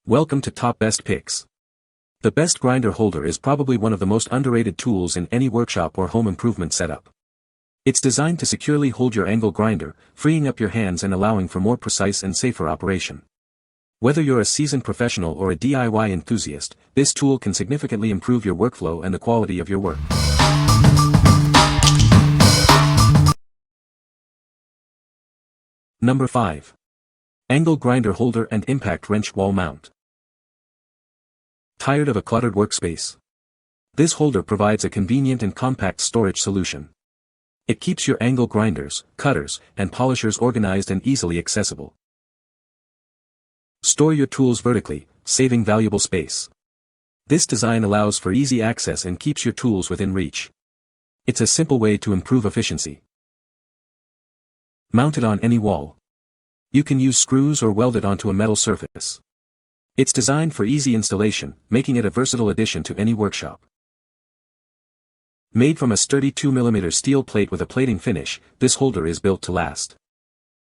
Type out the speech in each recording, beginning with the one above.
Welcome to Top Best Picks. The best grinder holder is probably one of the most underrated tools in any workshop or home improvement setup. It's designed to securely hold your angle grinder, freeing up your hands and allowing for more precise and safer operation. Whether you're a seasoned professional or a DIY enthusiast, this tool can significantly improve your workflow and the quality of your work. Number 5. Angle grinder holder and impact wrench wall mount. Tired of a cluttered workspace? This holder provides a convenient and compact storage solution. It keeps your angle grinders, cutters, and polishers organized and easily accessible. Store your tools vertically, saving valuable space. This design allows for easy access and keeps your tools within reach. It's a simple way to improve efficiency. Mounted on any wall. You can use screws or weld it onto a metal surface. It's designed for easy installation, making it a versatile addition to any workshop. Made from a sturdy 2mm steel plate with a plating finish, this holder is built to last.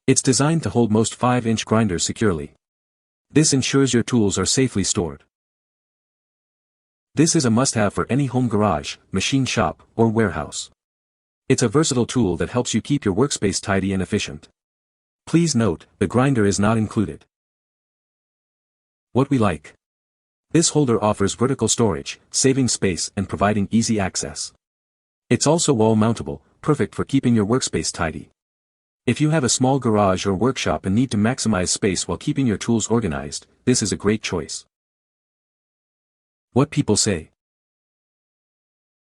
It's designed to hold most 5-inch grinders securely. This ensures your tools are safely stored. This is a must-have for any home garage, machine shop, or warehouse. It's a versatile tool that helps you keep your workspace tidy and efficient. Please note, the grinder is not included. What we like. This holder offers vertical storage, saving space and providing easy access. It's also wall mountable, perfect for keeping your workspace tidy. If you have a small garage or workshop and need to maximize space while keeping your tools organized, this is a great choice. What people say.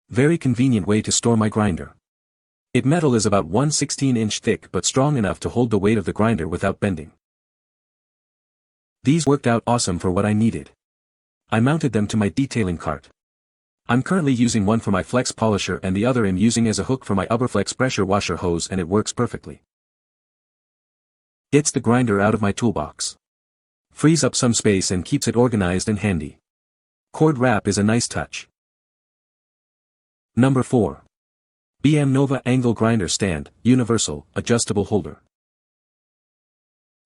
Very convenient way to store my grinder. Its metal is about 1/16-inch thick but strong enough to hold the weight of the grinder without bending. These worked out awesome for what I needed. I mounted them to my detailing cart. I'm currently using one for my flex polisher and the other I'm using as a hook for my Uberflex pressure washer hose, and it works perfectly. Gets the grinder out of my toolbox. Frees up some space and keeps it organized and handy. Cord wrap is a nice touch. Number 4. BEAMNOVA Angle Grinder Stand, Universal, Adjustable Holder.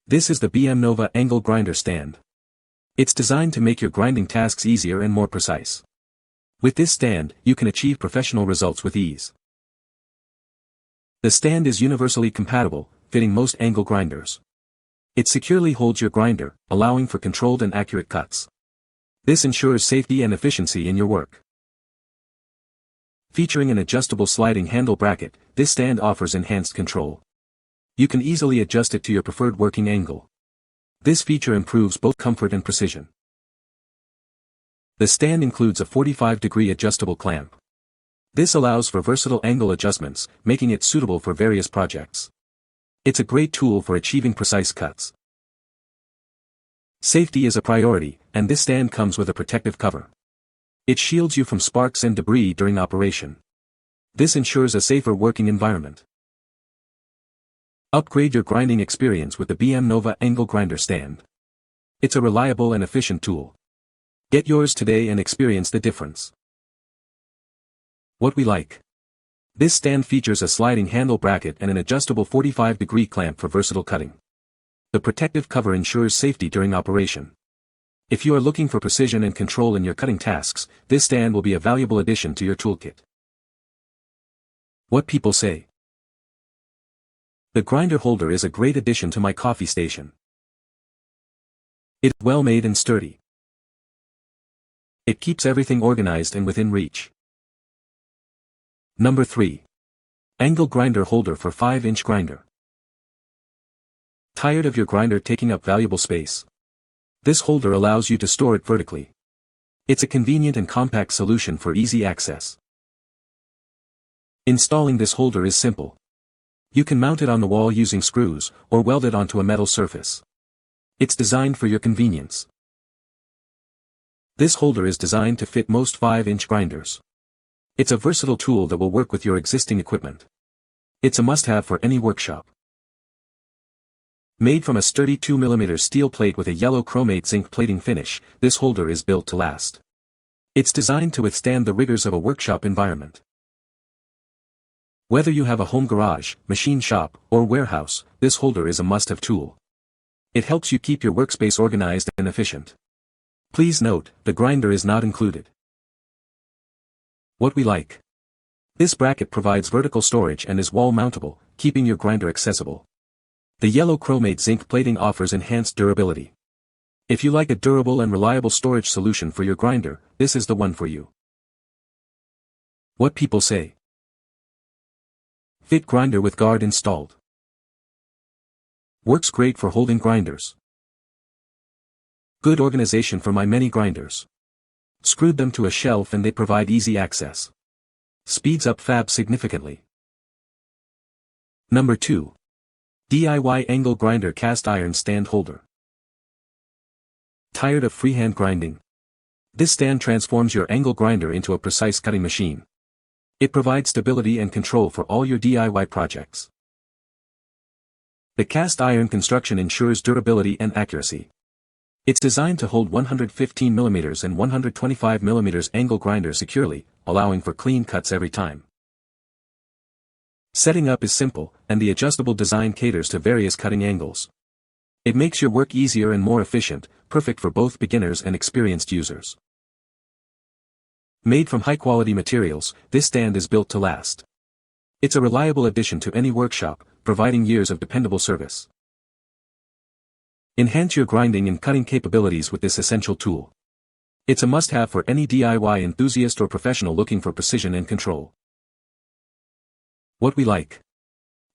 This is the BEAMNOVA Angle Grinder Stand. It's designed to make your grinding tasks easier and more precise. With this stand, you can achieve professional results with ease. The stand is universally compatible, fitting most angle grinders. It securely holds your grinder, allowing for controlled and accurate cuts. This ensures safety and efficiency in your work. Featuring an adjustable sliding handle bracket, this stand offers enhanced control. You can easily adjust it to your preferred working angle. This feature improves both comfort and precision. The stand includes a 45-degree adjustable clamp. This allows for versatile angle adjustments, making it suitable for various projects. It's a great tool for achieving precise cuts. Safety is a priority, and this stand comes with a protective cover. It shields you from sparks and debris during operation. This ensures a safer working environment. Upgrade your grinding experience with the BEAMNOVA Angle Grinder Stand. It's a reliable and efficient tool. Get yours today and experience the difference. What we like. This stand features a sliding handle bracket and an adjustable 45-degree clamp for versatile cutting. The protective cover ensures safety during operation. If you are looking for precision and control in your cutting tasks, this stand will be a valuable addition to your toolkit. What people say. The grinder holder is a great addition to my coffee station. It's well made and sturdy. It keeps everything organized and within reach. Number 3. Angle grinder holder for 5-inch grinder. Tired of your grinder taking up valuable space? This holder allows you to store it vertically. It's a convenient and compact solution for easy access. Installing this holder is simple. You can mount it on the wall using screws, or weld it onto a metal surface. It's designed for your convenience. This holder is designed to fit most 5-inch grinders. It's a versatile tool that will work with your existing equipment. It's a must-have for any workshop. Made from a sturdy 2mm steel plate with a yellow chromate zinc plating finish, this holder is built to last. It's designed to withstand the rigors of a workshop environment. Whether you have a home garage, machine shop, or warehouse, this holder is a must-have tool. It helps you keep your workspace organized and efficient. Please note, the grinder is not included. What we like. This bracket provides vertical storage and is wall-mountable, keeping your grinder accessible. The yellow chromate zinc plating offers enhanced durability. If you like a durable and reliable storage solution for your grinder, this is the one for you. What people say. Fit grinder with guard installed. Works great for holding grinders. Good organization for my many grinders. Screwed them to a shelf and they provide easy access. Speeds up fab significantly. Number 2. DIY angle grinder cast iron stand holder. Tired of freehand grinding? This stand transforms your angle grinder into a precise cutting machine. It provides stability and control for all your DIY projects. The cast iron construction ensures durability and accuracy. It's designed to hold 115mm and 125mm angle grinder securely, allowing for clean cuts every time. Setting up is simple, and the adjustable design caters to various cutting angles. It makes your work easier and more efficient, perfect for both beginners and experienced users. Made from high-quality materials, this stand is built to last. It's a reliable addition to any workshop, providing years of dependable service. Enhance your grinding and cutting capabilities with this essential tool. It's a must-have for any DIY enthusiast or professional looking for precision and control. What we like.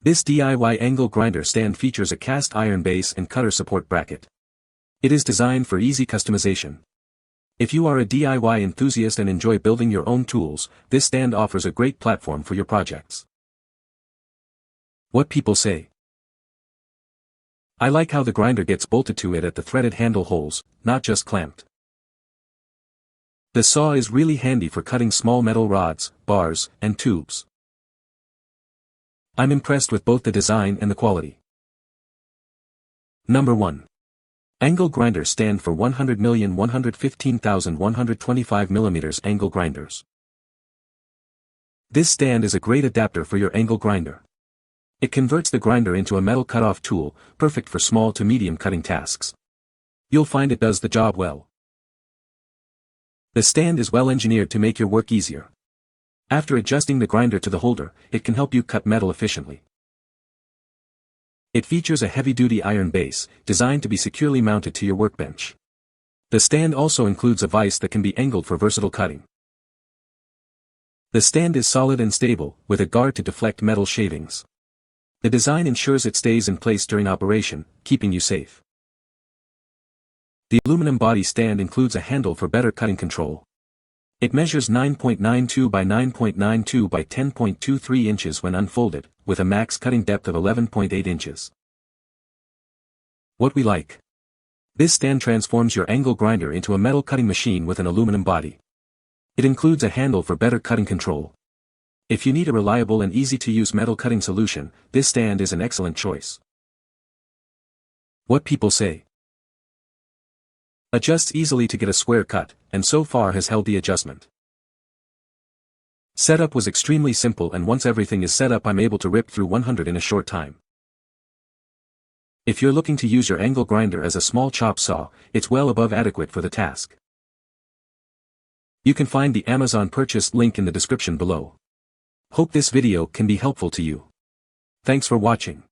This DIY angle grinder stand features a cast iron base and cutter support bracket. It is designed for easy customization. If you are a DIY enthusiast and enjoy building your own tools, this stand offers a great platform for your projects. What people say. I like how the grinder gets bolted to it at the threaded handle holes, not just clamped. The saw is really handy for cutting small metal rods, bars, and tubes. I'm impressed with both the design and the quality. Number 1. Angle grinder stand for 100,115,125mm angle grinders. This stand is a great adapter for your angle grinder. It converts the grinder into a metal cut-off tool, perfect for small to medium cutting tasks. You'll find it does the job well. The stand is well engineered to make your work easier. After adjusting the grinder to the holder, it can help you cut metal efficiently. It features a heavy-duty iron base, designed to be securely mounted to your workbench. The stand also includes a vise that can be angled for versatile cutting. The stand is solid and stable, with a guard to deflect metal shavings. The design ensures it stays in place during operation, keeping you safe. The aluminum body stand includes a handle for better cutting control. It measures 9.92 by 9.92 by 10.23 inches when unfolded, with a max cutting depth of 11.8 inches. What we like. This stand transforms your angle grinder into a metal cutting machine with an aluminum body. It includes a handle for better cutting control. If you need a reliable and easy-to-use metal cutting solution, this stand is an excellent choice. What people say. Adjusts easily to get a square cut, and so far has held the adjustment. Setup was extremely simple, and once everything is set up I'm able to rip through 100 in a short time. If you're looking to use your angle grinder as a small chop saw, it's well above adequate for the task. You can find the Amazon purchase link in the description below. Hope this video can be helpful to you. Thanks for watching.